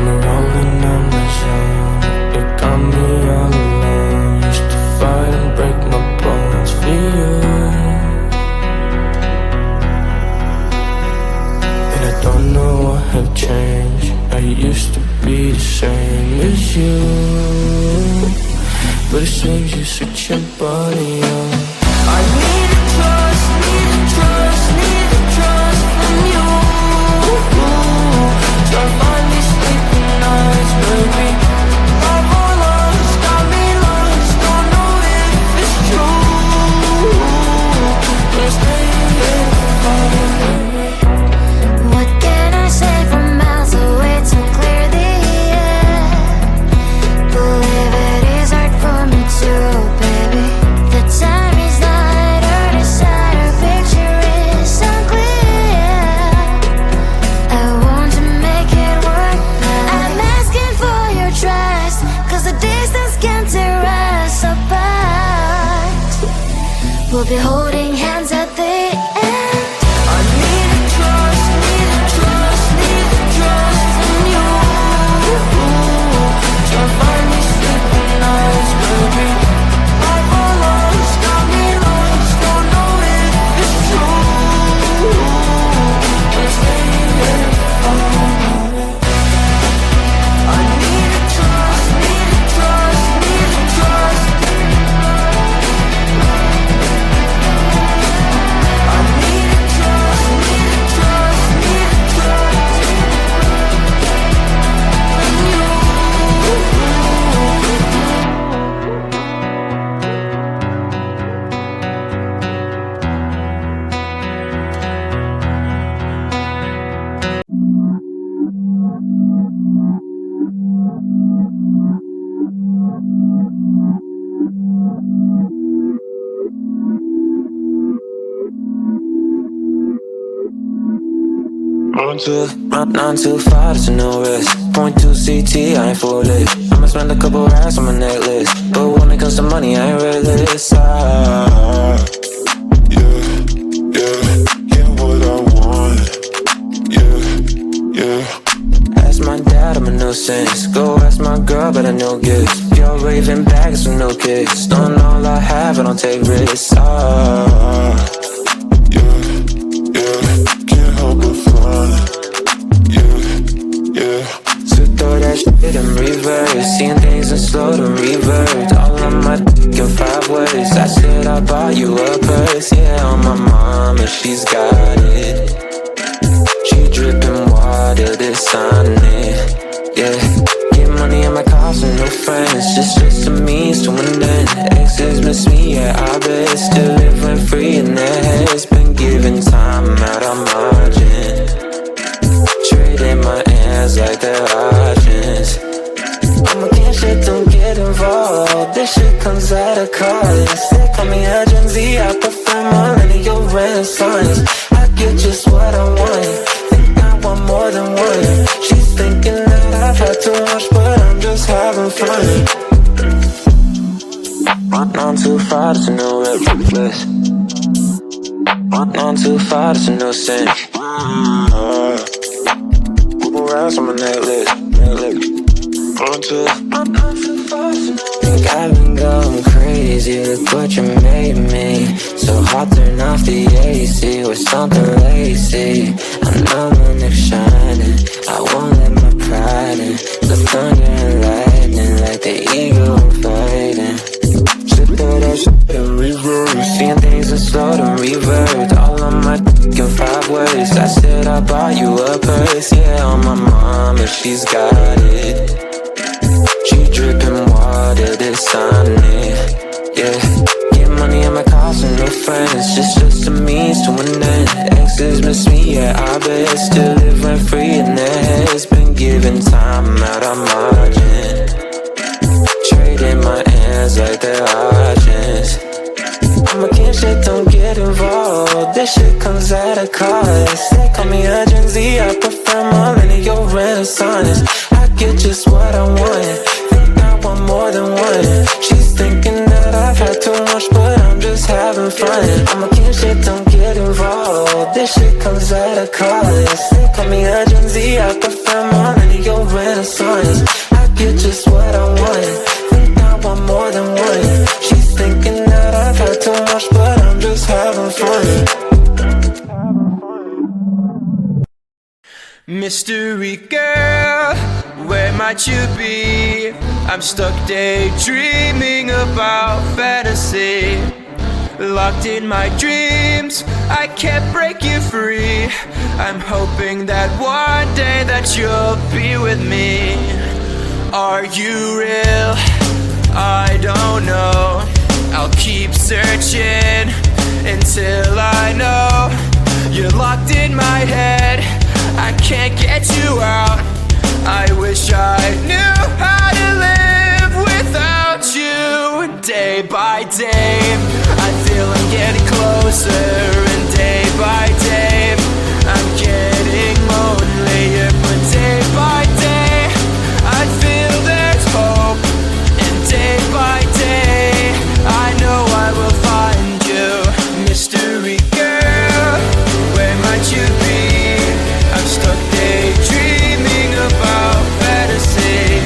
me rolling on the zone. It got me all alone. Used to fight and break my bones for you, and I don't know what have changed. I used to be the same as you, but it seems you switch your body up. I need to trust, need to trust, need to trust from you. So I finally sleeping nights, baby. I've all lost, got me lost, don't know if it's true. But I'm staying here forever. What can I say from miles away to clear the air? Believe it is hard for me to, baby. The time is not our desire, our picture is unclear. I want to make it work, I'm asking for your trust, cause the distance can tear us apart. We'll be holding hands at the end. I need to trust, need to trust, need to trust from you. So I finally sleeping nights, baby. I've all lost, got me lost, don't know if it's true. But I'm staying here forever. I need to trust, need to trust, need to trust. I need to trust, need to trust, need to trust from you. Run too far, there's no risk. 0.2 CT, I ain't full lit. I'ma spend a couple racks on my necklace, but when it comes to money, I ain't realist. Yeah, what I want. Yeah. Ask my dad, I'm a nuisance. Go ask my girl, but I know gifts. You're raving bags with no kicks. Don't all I have, I don't take risks. Can't help but fly. Yeah. So throw that shit in reverse, seeing things in slow to revert. All on my dick in 5 words. I said I bought you a purse, yeah, on my mom, and she's got it. She dripping water, this on it. Yeah, get money in my cars and no friends. Just a means to an end. Exes miss me, yeah, I bet. Still living free in their heads. Been giving time out on margin. Trading my hands like they're options. I'm against shit, don't get involved. This shit comes at a cost. They call me a Gen Z, I prefer millennial renaissance. I get just what I want, think I want more than one. She's thinking that I've had too much, but I'm just having fun. Run on too far, there's no reckless. Run on too far, there's no sin. Around on my necklace. Run too far, think I've been going crazy. Look what you made me. So hot, turn off the AC with something lacy. I know my neck's shining, I won't let my pride in. The thunder and lightning, like the eagle I'm fighting. Sit through that shit in reverse, seeing things in slow to revert. All on my dick in 5 words. I said I bought you a purse, yeah, on my mom, and she's got it. She dripping water, this on it. Yeah, get money in my cars and no friends. Just a means to an end. Exes miss me, yeah, I bet. Still living free in their heads. Been giving time out on margin. Trading my hands like they're options. I'm against shit, don't get involved. This shit comes at a cost. They call me a Gen Z, I prefer millennial renaissance. I get just what I want, think I want more than one. She's thinking that I've had too much, but I'm just having fun. I'm against shit, don't get involved. This shit comes at a cost. They call me a Gen Z, I prefer millennial renaissance. I get just what I want, think I want more than one. She's thinking that I've had too much, but I'm just having fun. Mystery girl, where might you be? I'm stuck daydreaming about fantasy. Locked in my dreams, I can't break you free. I'm hoping that one day that you'll be with me. Are you real? I don't know. I'll keep searching until I know. You're locked in my head, I can't get you out. I wish I knew how to live without you. Day by day, I feel I'm getting closer, and day by day, I'm getting lonelier. But day by day, I feel there's hope, and day by day, I know I will find you. Mystery girl, where might you be? I'm stuck daydreaming about fantasy.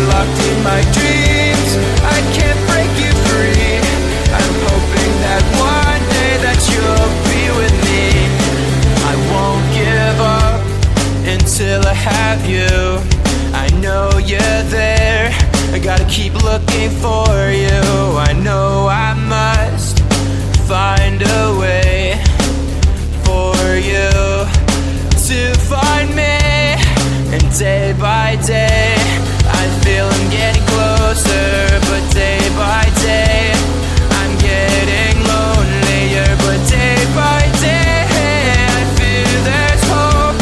Locked in my dreams, I can't break you free. I'm hoping that one day that you'll be with me. I won't give up until I have you. I know you're there, I gotta keep looking for you. I know I must find a way for you to find me. And day by day, I feel I'm getting closer. But day by day, I'm getting lonelier. But day by day, I feel there's hope.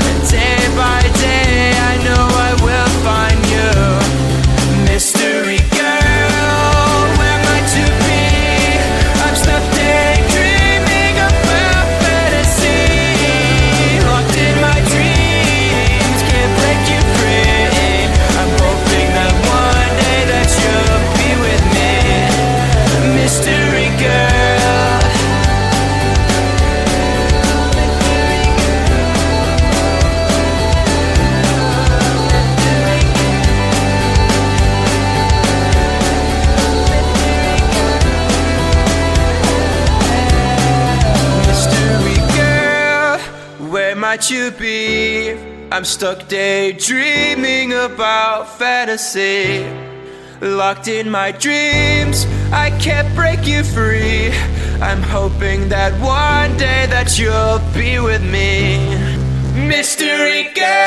And day by day, I know I will find you. Mystery girl, where might you be? I'm stuck daydreaming about fantasy. Locked in my dreams, can't break you free. I'm hoping that one day that you'll be with me. Mystery girl. Mystery girl, where might you be? I'm stuck daydreaming about fantasy. Locked in my dreams, I can't break you free. I'm hoping that one day that you'll be with me. Mystery girl,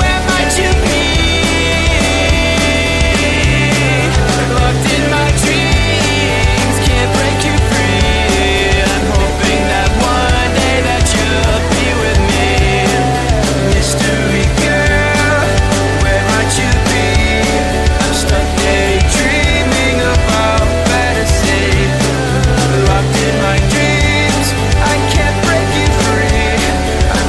where might you be? Locked in my dreams, can't break you free. I'm hoping that one day that you'll be with me. Mystery girl, where might you be? I'm stuck daydreaming about fantasy. Locked in my dreams, I can't break you free. I'm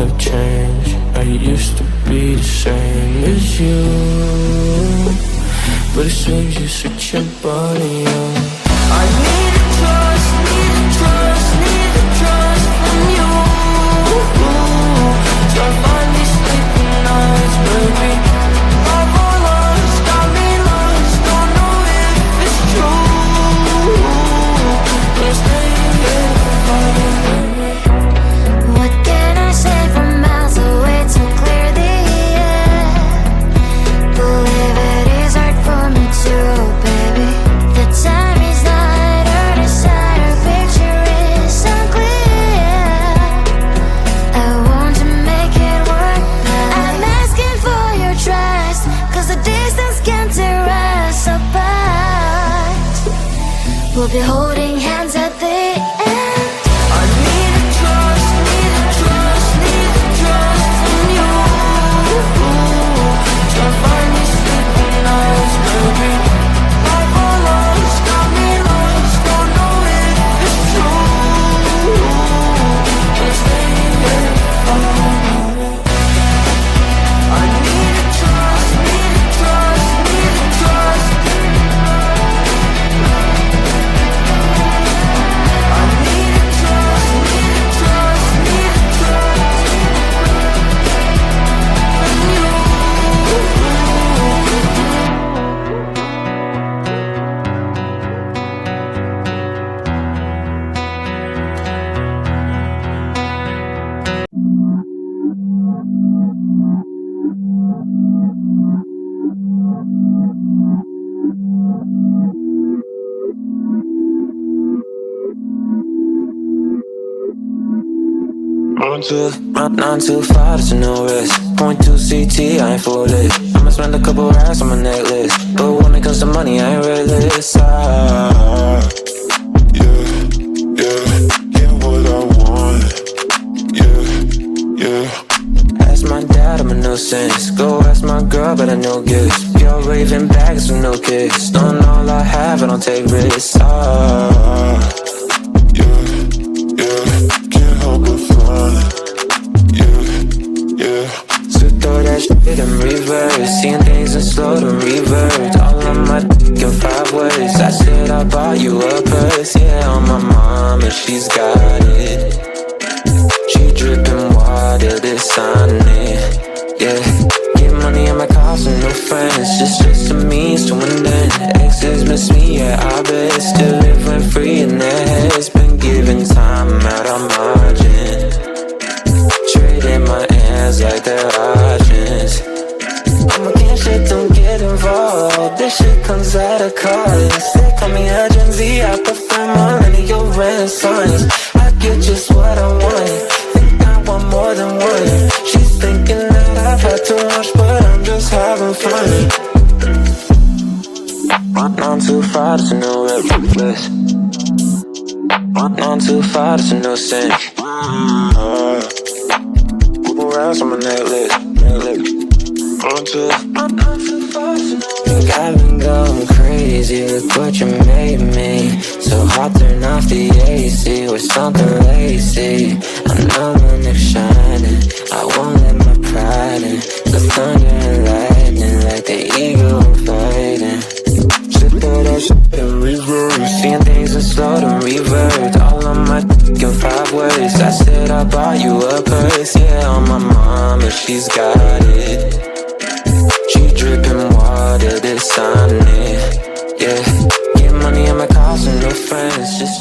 have changed. I used to be the same as you, but it seems you switch your body on. I need a trust from you. So finally sleeping nights, baby. I've all lost, got me lost, don't know if it's true. But stay here, What can I say from miles away to clear the air? Believe it is hard for me to, baby. The time is not our side, our picture is unclear. I want to make it work, but I'm asking for your trust, 'cause the distance can tear us apart. We'll be holding hands at the end. I need a trust from you. So finally sleeping nights, baby. I've all lost, got me lost, don't know if it's true. But stay here, I need a trust. Not too far, there's no risk. Point 2 CT, I ain't for it. I'ma spend a couple racks on my necklace, but when it comes to money, I ain't realist. Yeah, what I want. Yeah. Ask my dad, I'm a nuisance. Go ask my girl, but I know gifts. Pure raving bags with no kicks. Don't all I have, I don't take risks. Can't help but find. So throw that shit in reverse. Seeing things in slow to revert. All of my in 5 words. I said I bought you a purse. Yeah, on my mom, and she's got it. She dripping water, this on it. Yeah, get money in my car, some new friends. Just a means to an end. Exes miss me, yeah, I bet. Still living free in their heads. Been giving time out of margin. Trading my hands like they're options. I'm against shit, don't get involved. This shit comes at a cost. They call me a Gen Z, I prefer millennial renaissance. I get just what I want. Think I want more than one. She's thinking that I've had too much, but I'm just having fun. On too far, it's a new reckless. On too far, it's a new sin. Rats on my necklace. Think I've been going crazy, look what you made me. So hot, turn off the AC, we're something lazy. I know my neck's shining, I won't let my pride in. The thunder and lightning, like the eagle I'm fighting. Should throw that shit in reverse. Seeing things in slow to revert. All of my in 5 words. I said I bought you a purse. Yeah, on my mom, and she's got it. She dripping water, this on it. Yeah, get money in my car, some new friends. Just